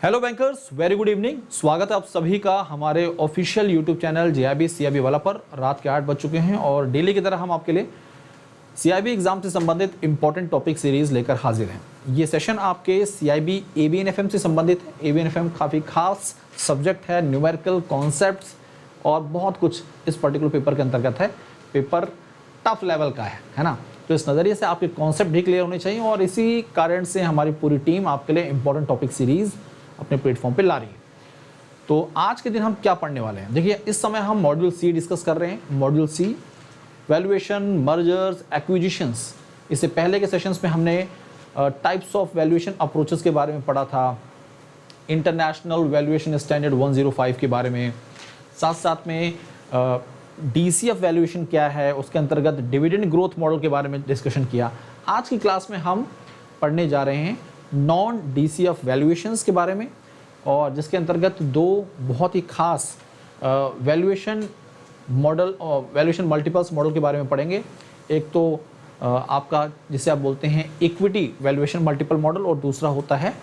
Hello bankers, very good evening. स्वागत है आप सभी का हमारे official YouTube channel JIB CIB वाला पर। रात के 8 बज चुके हैं और डेली की तरह हम आपके लिए सीआईबी एग्जाम से संबंधित इंपॉर्टेंट टॉपिक सीरीज लेकर हाजिर हैं। ये सेशन आपके सीआईबी एबीएनएफएम से संबंधित है। एबीएनएफएम काफ़ी खास सब्जेक्ट है, न्यूमेरिकल कॉन्सेप्ट्स और बहुत कुछ इस पर्टिकुलर पेपर के अंतर्गत है। पेपर टफ लेवल का है ना। तो इस नज़रिए से आपके कॉन्सेप्ट भी क्लियर होने चाहिए और इसी कारण से हमारी पूरी टीम आपके लिए इंपॉर्टेंट टॉपिक सीरीज अपने प्लेटफॉर्म पे ला रही है। तो आज के दिन हम क्या पढ़ने वाले हैं, देखिए इस समय हम मॉड्यूल सी डिस्कस कर रहे हैं। Module C valuation, mergers, acquisitions. इससे पहले के सेशंस में हमने टाइप्स ऑफ वैल्यूएशन अप्रोचेस के बारे में पढ़ा था, इंटरनेशनल वैल्यूएशन स्टैंडर्ड 105 के बारे में, साथ साथ में डीसीएफ वैल्यूएशन क्या है, उसके अंतर्गत डिविडेंड ग्रोथ मॉडल के बारे में डिस्कशन किया। आज की क्लास में हम पढ़ने जा रहे हैं नॉन डीसीएफ वैल्यूएशंस के बारे में, और जिसके अंतर्गत दो बहुत ही खास वैल्यूएशन मॉडल और वैल्यूएशन मल्टीपल्स मॉडल के बारे में पढ़ेंगे। एक तो आपका जिसे आप बोलते हैं इक्विटी वैल्यूएशन मल्टीपल मॉडल और दूसरा होता है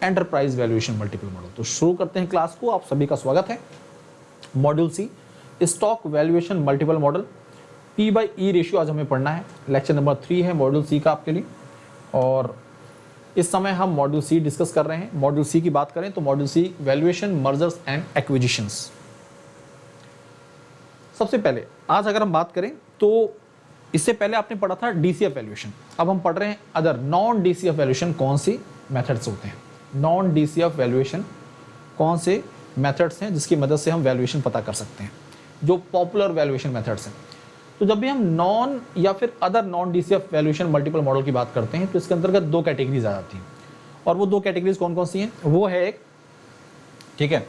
एंटरप्राइज वैल्यूएशन मल्टीपल मॉडल। तो शुरू करते हैं क्लास को। आप सभी का स्वागत है। Module C stock valuation multiple model, P/E ratio आज हमें पढ़ना है। लेक्चर नंबर 3 है मॉड्यूल सी का आपके लिए, और इस समय हम मॉड्यूल सी डिस्कस कर रहे हैं। मॉड्यूल सी की बात करें तो module C valuation, mergers and acquisitions. सबसे पहले आज अगर हम बात करें तो इससे पहले आपने पढ़ा था डीसीएफ वैल्यूएशन, अब हम पढ़ रहे हैं अदर नॉन डीसीएफ वैल्यूएशन। कौन सी मेथड्स होते हैं नॉन डीसीएफ वैल्यूएशन, कौन से मेथड्स हैं जिसकी मदद से हम वैल्यूएशन पता कर सकते हैं, जो पॉपुलर वैल्यूएशन मेथड्स हैं। तो जब भी हम नॉन या फिर other non DCF valuation multiple model की बात करते हैं तो इसके अंतर्गत दो कैटेगरीज आ जाती हैं, और वो दो कैटेगरीज कौन कौन सी हैं, वो है एक, ठीक है,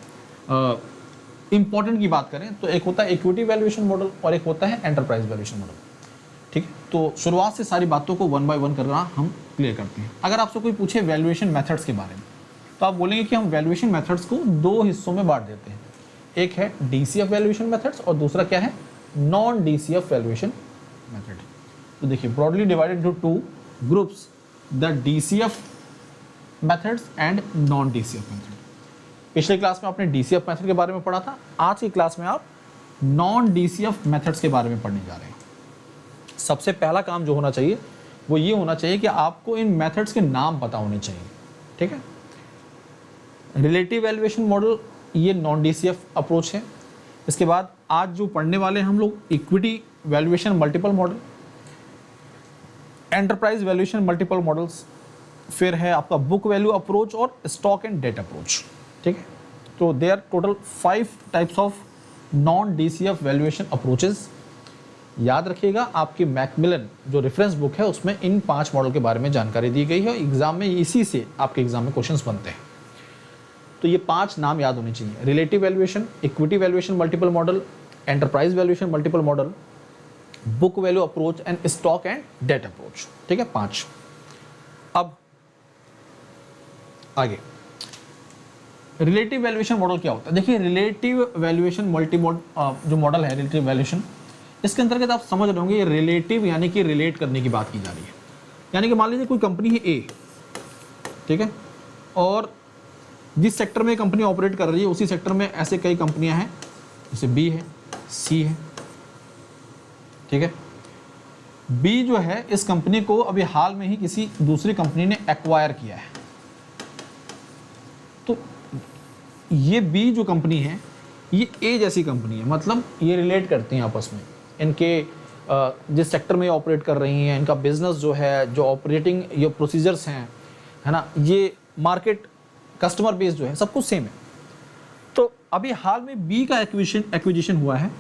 इंपॉर्टेंट की बात करें तो एक होता है इक्विटी वैल्यूएशन मॉडल और एक होता है एंटरप्राइज वैल्यूएशन मॉडल। ठीक है, तो शुरुआत से सारी बातों को वन बाय वन करना हम क्लियर करते हैं। अगर आपसे कोई पूछे वैल्यूएशन मेथड्स के बारे में तो आप बोलेंगे कि हम वैल्यूएशन मेथड्स को दो हिस्सों में बांट देते हैं। एक है डीसीएफ वैल्यूएशन मेथड्स और दूसरा क्या है, नॉन डीसीएफ वैल्यूएशन मेथड। तो देखिए broadly divided into two groups, the DCF methods and non DCF method. पिछले क्लास में आपने डीसीएफ मेथड के बारे में पढ़ा था, आज की क्लास में आप नॉन डीसीएफ मेथड्स के बारे में पढ़ने जा रहे हैं। सबसे पहला काम जो होना चाहिए वो ये होना चाहिए कि आपको इन मेथड्स के नाम पता होने चाहिए। ठीक है, रिलेटिव वैल्यूएशन मॉडल ये नॉन डीसीएफ अप्रोच है। इसके बाद आज जो पढ़ने वाले हैं हम लोग equity valuation multiple model, enterprise valuation multiple models, फिर है आपका बुक वैल्यू अप्रोच और स्टॉक एंड डेट अप्रोच। ठीक है, तो they are total 5 types of non DCF valuation approaches. याद रखिएगा आपकी मैकमिलन जो रेफरेंस बुक है उसमें इन 5 मॉडल के बारे में जानकारी दी गई है। एग्जाम में इसी से आपके एग्जाम में क्वेश्चंस बनते हैं। तो ये 5 नाम याद होने चाहिए, relative valuation, equity valuation multiple model, enterprise valuation multiple model, book value approach and stock and debt approach. ठीक है, 5। अब आगे रिलेटिव वैल्यूएशन मॉडल क्या होता है। देखिए रिलेटिव वैल्यूएशन जो मॉडल है रिलेटिव वैल्यूएशन, इसके अंतर्गत आप समझ रहे होंगे रिलेटिव यानी कि रिलेट करने की बात की जा रही है। यानी कि मान लीजिए कोई कंपनी है ए, ठीक है, और जिस सेक्टर में कंपनी ऑपरेट कर रही है उसी सेक्टर में ऐसे कई कंपनियां हैं, जैसे बी है, सी है। ठीक है, बी जो है इस कंपनी को अभी हाल में ही किसी दूसरी कंपनी ने एक्वायर किया है। तो ये बी जो कंपनी है ये ए जैसी कंपनी है, मतलब ये रिलेट करती हैं आपस में। इनके जिस सेक्टर में ऑपरेट कर रही हैं, इनका बिजनेस जो है, जो ऑपरेटिंग ये प्रोसीजर्स हैं, है ना, ये मार्केट कस्टमर बेस जो है सब कुछ सेम है। तो अभी हाल में बी का एक्विजिशन हुआ है,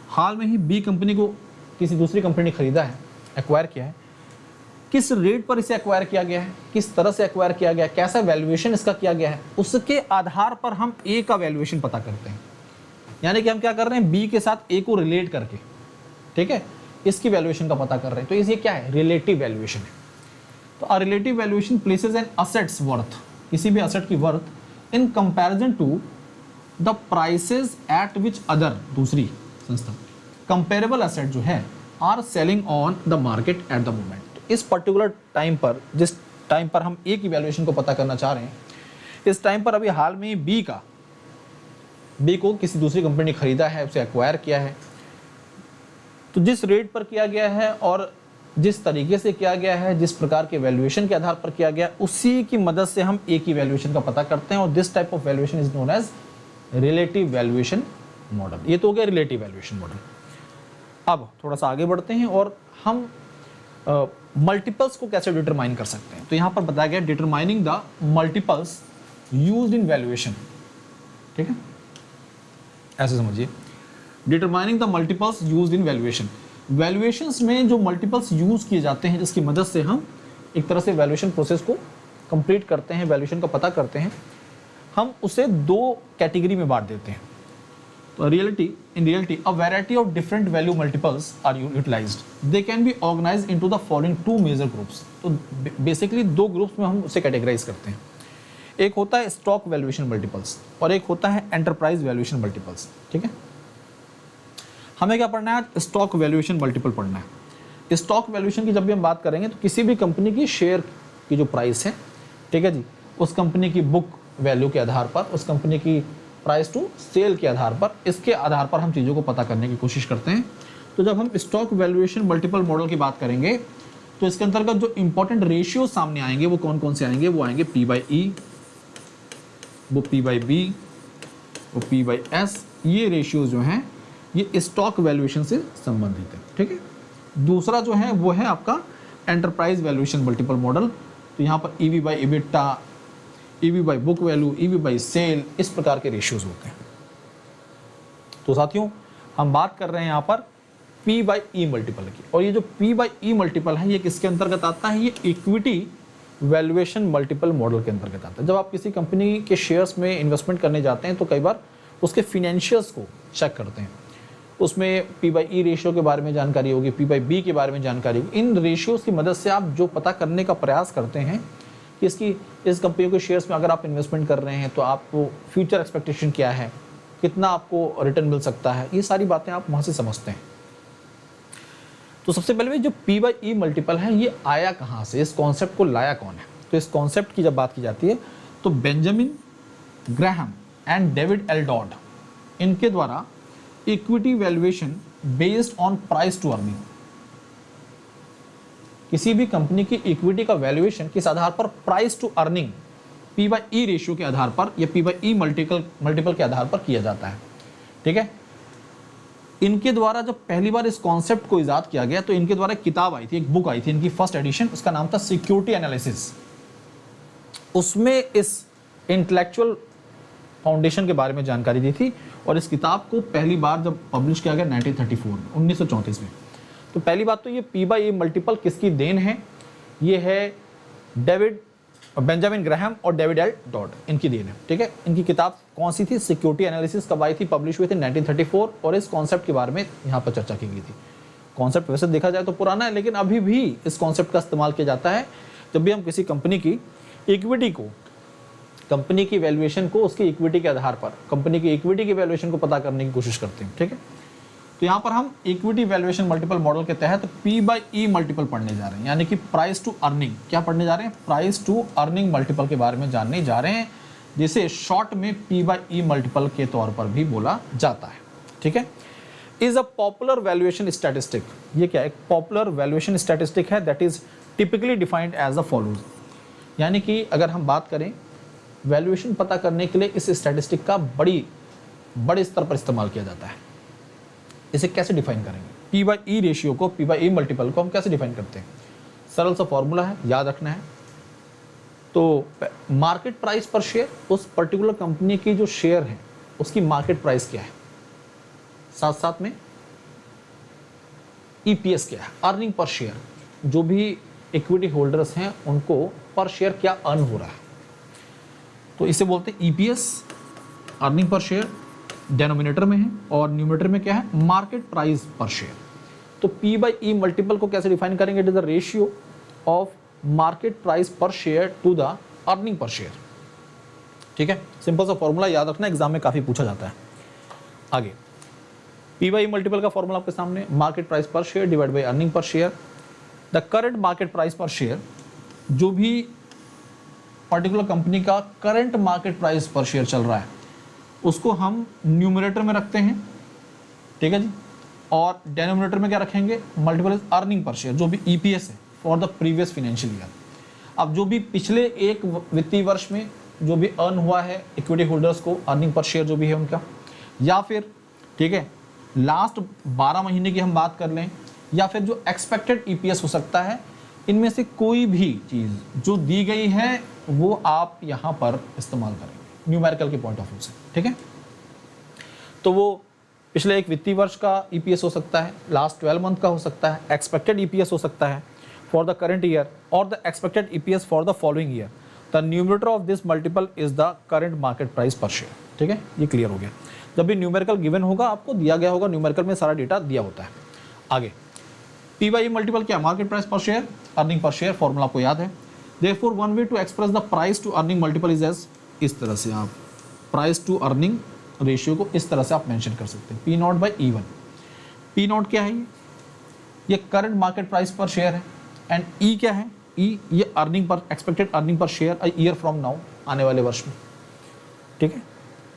हाल में ही बी कंपनी को किसी दूसरी कंपनी ने खरीदा है, एक्वायर किया है। किस रेट पर इसे एक्वायर किया गया है, किस तरह से एक्वायर किया गया है, कैसा वैल्यूएशन इसका किया गया है, उसके आधार पर हम ए का वैल्यूएशन पता करते हैं। यानी कि हम क्या कर रहे हैं, बी के साथ ए को रिलेट करके, ठीक है, इसकी वैल्यूएशन का पता कर रहे हैं। तो ये क्या है, रिलेटिव वैल्यूएशन है। तो a relative valuation places an assets worth, किसी भी असेट की worth in comparison to the prices at which other, दूसरी संस्था कंपेरेबल असेट जो है are selling on the market at the moment. तो इस पर्टिकुलर टाइम पर, जिस टाइम पर हम ए की वैल्यूएशन को पता करना चाह रहे हैं, इस टाइम पर अभी हाल में बी को किसी दूसरी कंपनी ने खरीदा है, उसे एक्वायर किया है, तो जिस रेट पर किया गया है और जिस तरीके से किया गया है, जिस प्रकार के वैल्यूएशन के आधार पर किया गया, उसी की मदद से हम ए की वैल्यूएशन का पता करते हैं और this type of valuation is known as relative valuation model. ये तो हो गया रिलेटिव वैल्यूएशन मॉडल। अब थोड़ा सा आगे बढ़ते हैं और हम मल्टीपल्स को कैसे डिटरमाइन कर सकते हैं। तो यहाँ पर बताया गया determining the multiples used in valuation, ठीक है, ऐसे समझिए, determining the multiples used in valuation. Valuations में जो मल्टीपल्स यूज किए जाते हैं जिसकी मदद से हम एक तरह से वैल्यूएशन प्रोसेस को कंप्लीट करते हैं, वैल्यूएशन का पता करते हैं, हम उसे दो कैटेगरी में बांट देते हैं। तो in reality a variety of different value multiples are utilized. They can be organized into the following two major groups. तो बेसिकली दो ग्रुप्स में हम उसे कैटेगराइज करते हैं। एक होता है स्टॉक वैल्यूएशन मल्टीपल्स और एक होता है एंटरप्राइज वैल्यूएशन मल्टीपल्स, ठीक है। हमें क्या पढ़ना है? स्टॉक वैल्यूएशन मल्टीपल पढ़ना है। स्टॉक वैल्यूएशन की जब भी हम बात करेंगे तो किसी भी कंपनी की शेयर की जो प्राइस है, ठीक है जी, उस कंपनी की बुक वैल्यू के आधार पर, उस कंपनी की प्राइस टू सेल के आधार पर, इसके आधार पर हम चीज़ों को पता करने की कोशिश करते हैं। तो जब हम स्टॉक वैल्यूएशन मल्टीपल मॉडल की बात करेंगे तो इसके अंतर्गत जो इंपॉर्टेंट रेशियो सामने आएंगे वो कौन कौन से आएंगे? वो आएंगे P बाई E, वो P बाई B, वो P बाई S। ये रेशियो जो हैं ये स्टॉक वैल्यूएशन से संबंधित है, ठीक है। दूसरा जो है वो है आपका एंटरप्राइज वैल्यूएशन मल्टीपल मॉडल। तो यहाँ पर EV by EBITDA, EV by book value, EV by sale, इस प्रकार के रेशियोज होते हैं। तो साथियों हम बात कर रहे हैं यहाँ पर P बाई E मल्टीपल की, और ये जो P बाई E मल्टीपल है ये किसके अंतर्गत आता है? ये इक्विटी वैल्यूएशन मल्टीपल मॉडल के अंतर्गत आता है। जब आप किसी कंपनी के शेयर्स में इन्वेस्टमेंट करने जाते हैं तो कई बार उसके फिनेंशियल्स को चेक करते हैं, उसमें P बाई E रेशियो के बारे में जानकारी होगी, P बाई B के बारे में जानकारी होगी। इन रेशियोज की मदद से आप जो पता करने का प्रयास करते हैं कि इस कंपनी के शेयर्स में अगर आप इन्वेस्टमेंट कर रहे हैं तो आपको फ्यूचर एक्सपेक्टेशन क्या है, कितना आपको रिटर्न मिल सकता है, ये सारी बातें आप वहाँ से समझते हैं। तो सबसे पहले जो P बाई E मल्टीपल है ये आया कहाँ से, इस कॉन्सेप्ट को लाया कौन है? तो इस कॉन्सेप्ट की जब बात की जाती है तो Benjamin Graham and David L Dodd, इनके द्वारा equity valuation based on price to earning, किसी भी कंपनी की इक्विटी का वैल्यूएशन किस आधार पर? Price to earning P by E ratio के आधार पर या P बाई E मल्टीपल के आधार पर किया जाता है, ठीक है। इनके द्वारा जब पहली बार इस कॉन्सेप्ट को इजाद किया गया तो इनके द्वारा एक किताब आई थी, एक बुक आई थी, इनकी फर्स्ट एडिशन, उसका नाम था सिक्योरिटी एनालिसिस। उसमें इस इंटेलेक्चुअल फाउंडेशन के बारे में जानकारी दी थी और इस किताब को पहली बार जब पब्लिश किया गया 1934 में। तो पहली बात तो ये P बाई E मल्टीपल किसकी देन है? ये है बेंजामिन ग्राहम और डेविड एल डॉड, इनकी देन है, ठीक है। इनकी किताब कौन सी थी? Security analysis. कब आई थी? पब्लिश हुई थी 1934, और इस कॉन्सेप्ट के बारे में यहाँ पर चर्चा की गई थी। कॉन्सेप्ट वैसे देखा जाए तो पुराना है, लेकिन अभी भी इस कॉन्सेप्ट का इस्तेमाल किया जाता है जब भी हम किसी कंपनी की इक्विटी को, कंपनी की वैल्यूएशन को उसकी इक्विटी के आधार पर, कंपनी की इक्विटी की वैल्यूएशन को पता करने की कोशिश करते हैं, ठीक है। तो यहाँ पर हम इक्विटी वैल्यूएशन मल्टीपल मॉडल के तहत P बाई E मल्टीपल पढ़ने जा रहे हैं, यानी कि प्राइस टू अर्निंग। क्या पढ़ने जा रहे हैं? प्राइस टू अर्निंग मल्टीपल के बारे में जानने जा रहे हैं, जिसे शॉर्ट में P बाई E मल्टीपल के तौर पर भी बोला जाता है, ठीक है। Is a popular valuation statistic. ये क्या? एक पॉपुलर वैल्यूएशन स्टैटिस्टिक है that is typically defined as a follows. यानी कि अगर हम बात करें वैल्यूएशन पता करने के लिए इस स्टैटिस्टिक का बड़े स्तर पर इस्तेमाल किया जाता है। इसे कैसे डिफाइन करेंगे? P बाई E रेशियो को, P बाई E मल्टीपल को हम कैसे डिफाइन करते हैं? सरल सा फॉर्मूला है, याद रखना है। तो मार्केट प्राइस पर शेयर, उस पर्टिकुलर कंपनी की जो शेयर है उसकी मार्केट प्राइस क्या है, साथ साथ में EPS क्या है, अर्निंग पर शेयर। जो भी इक्विटी होल्डर्स हैं उनको पर शेयर क्या अर्न हो रहा है, तो इसे बोलते हैं EPS, अर्निंग पर शेयर, डेनोमिनेटर में है, और न्यूमरेटर में क्या है? मार्केट प्राइस पर शेयर। तो P बाई E मल्टीपल को कैसे डिफाइन करेंगे? It is the ratio of market price पर शेयर टू द अर्निंग पर शेयर, ठीक है। सिंपल सा फॉर्मूला याद रखना, एग्जाम में काफी पूछा जाता है। आगे P बाई E मल्टीपल का फॉर्मूला आपके सामने, मार्केट प्राइस पर share divide by earning per share. The current market price पर शेयर, जो भी पर्टिकुलर कंपनी का करंट मार्केट प्राइस पर शेयर चल रहा है उसको हम न्यूमरेटर में रखते हैं, ठीक है जी, और डेनोमिनेटर में क्या रखेंगे, multiple is earning per share, जो भी ईपीएस है for the previous financial year. अब जो भी पिछले एक वित्तीय वर्ष में जो भी अर्न हुआ है इक्विटी होल्डर्स को, अर्निंग पर शेयर जो भी है उनका, या फिर ठीक है लास्ट 12 महीने की हम बात कर लें, या फिर जो एक्सपेक्टेड ईपीएस हो सकता है, इनमें से कोई भी चीज़ जो दी गई है वो आप यहाँ पर इस्तेमाल करेंगे न्यूमेरिकल के पॉइंट ऑफ व्यू से, ठीक है। तो वो पिछले एक वित्तीय वर्ष का ईपीएस हो सकता है, लास्ट 12 मंथ का हो सकता है, एक्सपेक्टेड ईपीएस हो सकता है फॉर द करंट ईयर, और the expected EPS for the following year. The numerator of this multiple is the current market price पर शेयर, ठीक है, ये क्लियर हो गया। जब भी न्यूमेरिकल गिवन होगा आपको दिया गया होगा, न्यूमेरिकल में सारा डेटा दिया होता है। आगे पी बाई मल्टीपल क्या, मार्केट प्राइस पर शेयर, अर्निंग पर शेयर, फॉर्मूला आपको याद है। Therefore one way to express the price to earning multiple is as, इस तरह से आप प्राइस टू अर्निंग रेशियो को इस तरह से आप मेंशन कर सकते हैं, P not by E one. P not क्या है, ये करंट मार्केट प्राइस पर शेयर है, एंड ई क्या है, ई ये earning per, expected earning per share a year from now, आने वाले वर्ष में, ठीक है।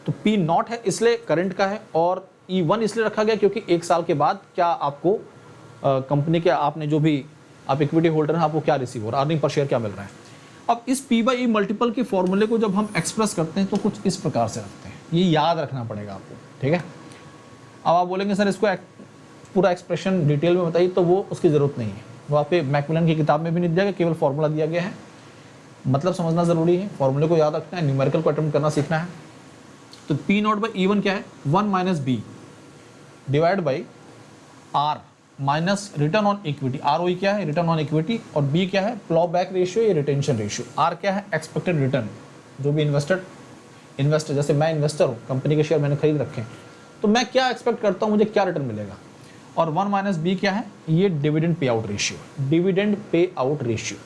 तो पी नॉट है इसलिए करंट का है, और ई वन इसलिए रखा गया क्योंकि एक साल के बाद क्या आपको कंपनी के, आपने जो भी आप इक्विटी होल्डर हैं, आपको क्या रिसीव हो रहा है, अर्निंग पर शेयर क्या मिल रहा है। अब इस पी बाई ई मल्टीपल के फॉर्मूले को जब हम एक्सप्रेस करते हैं तो कुछ इस प्रकार से रखते हैं, ये याद रखना पड़ेगा आपको, ठीक है। अब आप बोलेंगे सर इसको पूरा एक्सप्रेशन डिटेल में बताइए, तो वो उसकी ज़रूरत नहीं है, वो आपके मैकमिलन की किताब में भी नहीं दिया गया, केवल फॉर्मूला दिया गया है, मतलब समझना ज़रूरी है, फॉर्मूले को याद रखना है, न्यूमेरिकल को अटेम्प्ट करना सीखना है। तो P not by E one क्या है, 1 minus B divide by R minus return on equity. R O क्या है, रिटर्न ऑन इक्विटी, और बी क्या है, प्लॉ बैक रेशियो या रिटेंशन रेशियो। आर क्या है, एक्सपेक्टेड रिटर्न, जो भी इन्वेस्टर जैसे मैं इन्वेस्टर हूँ, कंपनी के शेयर मैंने खरीद रखे हैं, तो मैं क्या एक्सपेक्ट करता हूँ, मुझे क्या रिटर्न मिलेगा। और 1 माइनस बी क्या है, ये dividend pay out ratio, dividend pay out ratio,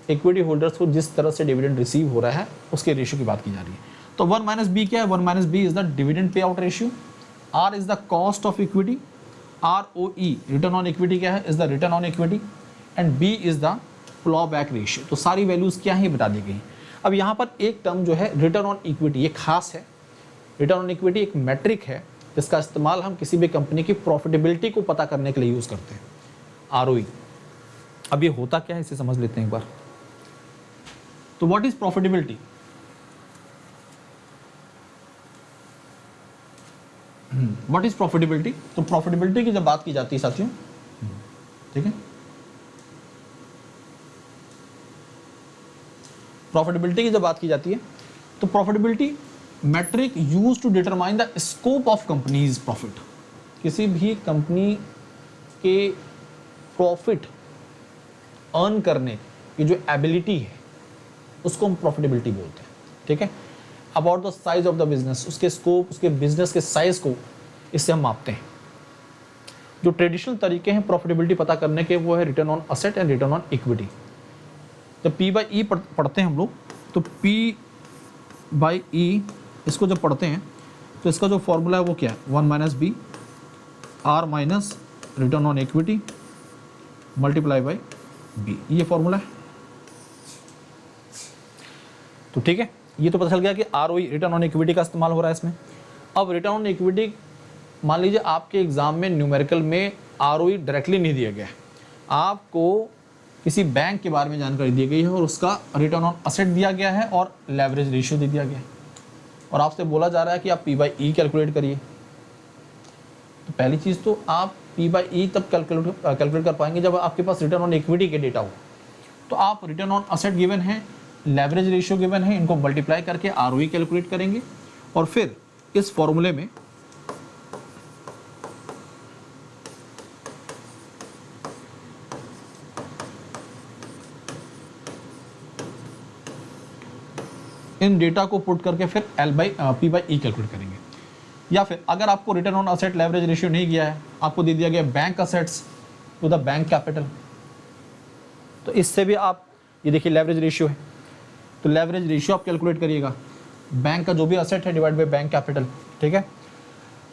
equity holders को जिस तरह से डिविडेंड रिसीव हो रहा है उसके रेशियो की बात की जा रही है। तो 1 माइनस बी क्या है, 1 minus B is the dividend pay out ratio, R is the cost of equity, R O E return on equity क्या है, is the return on equity, and B is the plow back ratio. तो सारी values क्या है बता दी गई। अब यहाँ पर एक टर्म जो है रिटर्न ऑन इक्विटी, ये खास है। रिटर्न ऑन इक्विटी एक मैट्रिक है जिसका इस्तेमाल हम किसी भी कंपनी की प्रॉफिटेबिलिटी को पता करने के लिए यूज करते हैं, आरओई। अब ये होता क्या है इसे समझ लेते हैं एक बार। तो what is profitability, what is profitability. तो प्रॉफिटेबिलिटी की जब बात की जाती है साथियों, ठीक है, प्रॉफिटेबिलिटी की जब बात की जाती है तो profitability metric use to determine the scope of companies profit. किसी भी कंपनी के प्रॉफिट अर्न करने की जो एबिलिटी है उसको हम प्रॉफिटेबिलिटी बोलते हैं, ठीक है। About the size of the business, उसके स्कोप, उसके बिजनेस के साइज को इससे हम मापते हैं। जो ट्रेडिशनल तरीके हैं प्रॉफिटेबिलिटी पता करने के, वो है return on asset and return on equity. जब पी बाई ई पढ़ते हैं हम लोग, तो पी बाई ई इसको जब पढ़ते हैं तो इसका जो फॉर्मूला है वो क्या है, 1 minus B R minus return on equity multiply by B, ये फॉर्मूला है। तो ठीक है, ये तो पता चल गया कि आरओई रिटर्न ऑन इक्विटी का इस्तेमाल हो रहा है इसमें। अब रिटर्न ऑन इक्विटी, मान लीजिए आपके एग्जाम में न्यूमेरिकल में आरओई डायरेक्टली नहीं दिया गया है, आपको किसी बैंक के बारे में जानकारी दी गई है और उसका रिटर्न ऑन असेट दिया गया है और लेवरेज रेशियो दे दिया गया है, और आपसे बोला जा रहा है कि आप पी बाई ई कैलकुलेट करिए। तो पहली चीज़ तो आप पी बाई ई तब कैलकुलेट कर पाएंगे जब आपके पास रिटर्न ऑन इक्विटी के डेटा हो। तो आप रिटर्न ऑन असेट गिवन है, लेवरेज रेशियो गिवन है, इनको मल्टीप्लाई करके आरओई कैलकुलेट करेंगे, और फिर इस फॉर्मूले में इन डेटा को पुट करके फिर पी बाई ई कैलकुलेट करेंगे। या फिर अगर आपको return on asset leverage ratio नहीं किया है, आपको दे दिया गया bank assets to the bank capital, तो इससे भी आप, ये देखिए लेवरेज रेशियो है, तो लेवरेज रेशियो आप कैलकुलेट करिएगा, बैंक का जो भी असेट है डिवाइड बाय बैंक कैपिटल, ठीक है।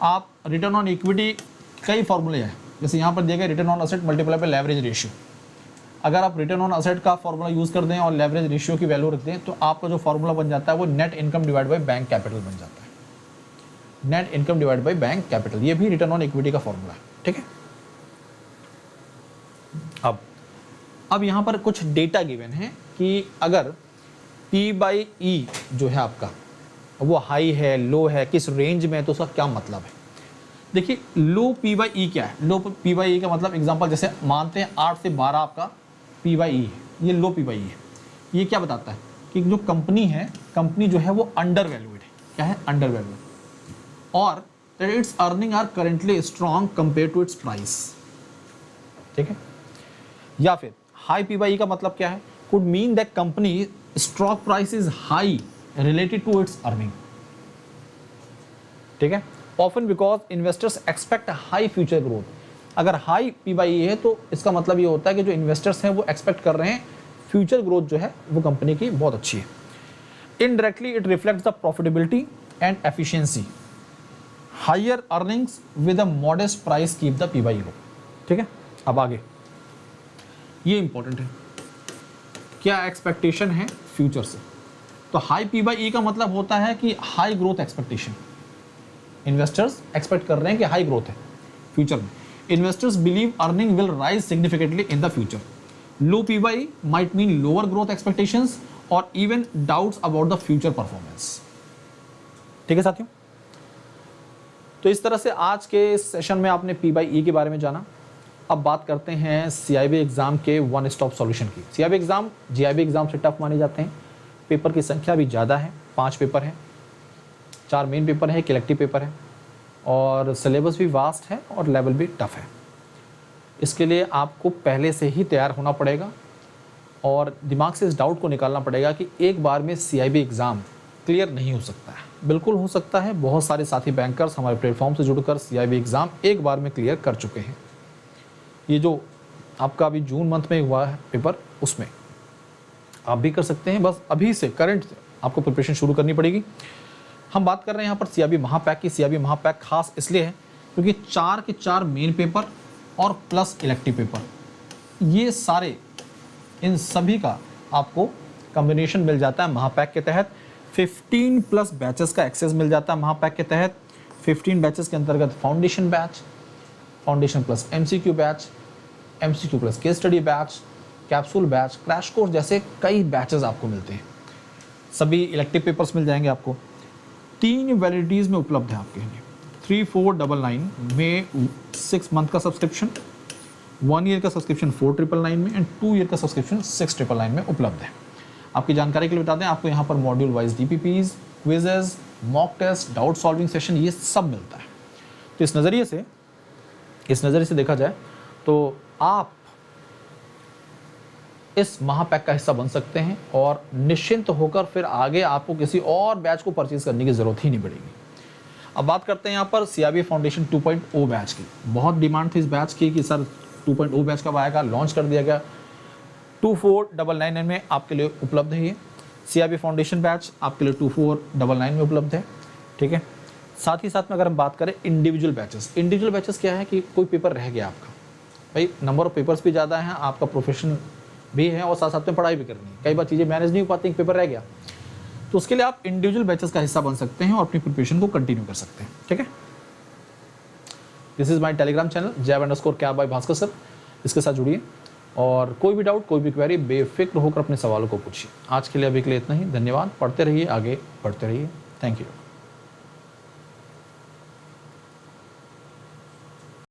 आप रिटर्न ऑन इक्विटी कई फॉर्मूले हैं, जैसे यहाँ पर दिया गया return on asset multiply by leverage ratio. अगर आप रिटर्न ऑन असेट का फॉर्मूला यूज कर दें और लेवरेज रेशियो की वैल्यू रख दें तो आपका जो फॉर्मूला बन जाता है वो net income divide by bank capital बन जाता है। Net income divide by bank capital, ये भी रिटर्न ऑन इक्विटी का फॉर्मूला है, ठीक है। अब यहां पर कुछ डेटा गिवन है कि अगर P/E जो है आपका वो हाई है, लो है, किस रेंज में है, तो उसका क्या मतलब है। देखिए लो P/E क्या है, लो P/E का मतलब एग्जांपल जैसे मानते हैं 8 से 12 आपका P/E है, ये लो P/E है। ये क्या बताता है कि जो कंपनी है, कंपनी जो है वो अंडर वैल्यूड है। क्या है? Undervalued. और its earning are currently strong compare to its price, ठीक है। या फिर हाई P/E का मतलब क्या है, could mean that company stock price is high related to its earning, ठीक है। Often because investors expect high future growth. अगर हाई P/E है तो इसका मतलब ये होता है कि जो इन्वेस्टर्स हैं वो एक्सपेक्ट कर रहे हैं फ्यूचर ग्रोथ जो है वो कंपनी की बहुत अच्छी है। Indirectly it reflects the profitability and efficiency. Higher earnings with a modest price keep the P/E low, ठीक है। अब आगे ये इंपॉर्टेंट है, क्या एक्सपेक्टेशन है फ्यूचर से। तो हाई P/E का मतलब होता है कि high growth expectation, investors expect कर रहे हैं कि हाई ग्रोथ है फ्यूचर में। Investors believe earning will rise significantly in the future. Low P/E might mean lower growth expectations और even doubts about the future performance, ठीक है साथियों। तो इस तरह से आज के सेशन में आपने P/E के बारे में जाना। अब बात करते हैं CIB एग्जाम के वन स्टॉप सॉल्यूशन की। CIB एग्जाम GIB एग्जाम से टफ माने जाते हैं, पेपर की संख्या भी ज़्यादा है, 5 पेपर हैं, 4 मेन पेपर है, एक इलेक्टिव पेपर है, और सिलेबस भी वास्ट है और लेवल भी टफ है। इसके लिए आपको पहले से ही तैयार होना पड़ेगा और दिमाग से इस डाउट को निकालना पड़ेगा कि एक बार में CIB एग्ज़ाम क्लियर नहीं हो सकता है। बिल्कुल हो सकता है। बहुत सारे साथी बैंकर्स हमारे प्लेटफॉर्म से जुड़कर CIB एग्ज़ाम एक बार में क्लियर कर चुके हैं। ये जो आपका अभी जून मंथ में हुआ है पेपर, उसमें आप भी कर सकते हैं। बस अभी से करंट से आपको प्रिपरेशन शुरू करनी पड़ेगी। हम बात कर रहे हैं यहाँ पर CIB महापैक की। CIB महापैक खास इसलिए है क्योंकि 4 के 4 मेन पेपर और प्लस इलेक्टिव पेपर, ये सारे इन सभी का आपको कॉम्बिनेशन मिल जाता है महापैक के तहत। 15 प्लस बैचेस का एक्सेस मिल जाता है महापैक के तहत। 15 बैचेस के अंतर्गत foundation batch, foundation plus MCQ batch, MCQ plus case study batch, capsule batch, crash course जैसे कई बैचेस आपको मिलते हैं। सभी इलेक्टिव पेपर्स मिल जाएंगे आपको। 3 वैलिडिटीज़ में उपलब्ध है आपके लिए। 3499 में 6 मंथ का सब्सक्रिप्शन, 1 ईयर का सब्सक्रिप्शन 4999 में एंड 2 ईयर का सब्सक्रिप्शन 6999 में उपलब्ध है। आपकी जानकारी के लिए बता दें, आपको यहाँ पर module wise DPPs, quizzes, mock test, doubt solving session, ये सब मिलता है। तो इस नज़रिए से देखा जाए तो आप इस महापैक का हिस्सा बन सकते हैं और निश्चिंत होकर फिर आगे आपको किसी और बैच को परचेज करने की ज़रूरत ही नहीं पड़ेगी। अब बात करते हैं यहाँ पर CIB फाउंडेशन 2.0 बैच की। बहुत डिमांड थी इस बैच की कि सर 2.0 बैच कब आएगा, लॉन्च कर दिया गया। 2499 में आपके लिए उपलब्ध है ये CIB फाउंडेशन बैच, आपके लिए 2499 में उपलब्ध है, ठीक है। साथ ही साथ में अगर हम बात करें इंडिविजुअल बैचेस क्या है कि कोई पेपर रह गया आपका, भाई नंबर ऑफ पेपर्स भी ज़्यादा हैं, आपका प्रोफेशन भी है और साथ साथ में पढ़ाई भी करनी है, कई बार चीज़ें मैनेज नहीं हो पाती, पेपर रह गया, तो उसके लिए आप इंडिविजुअल बैचेस का हिस्सा बन सकते हैं और अपनी प्रिपरेशन को कंटिन्यू कर सकते हैं, ठीक है। This is my Telegram channel jab_care by Bhaskar sir, इसके साथ जुड़िए और कोई भी डाउट, कोई भी क्वेरी बेफिक्र होकर अपने सवालों को पूछिए। आज के लिए अभी के लिए इतना ही। धन्यवाद। पढ़ते रहिए, आगे बढ़ते रहिए। Thank you.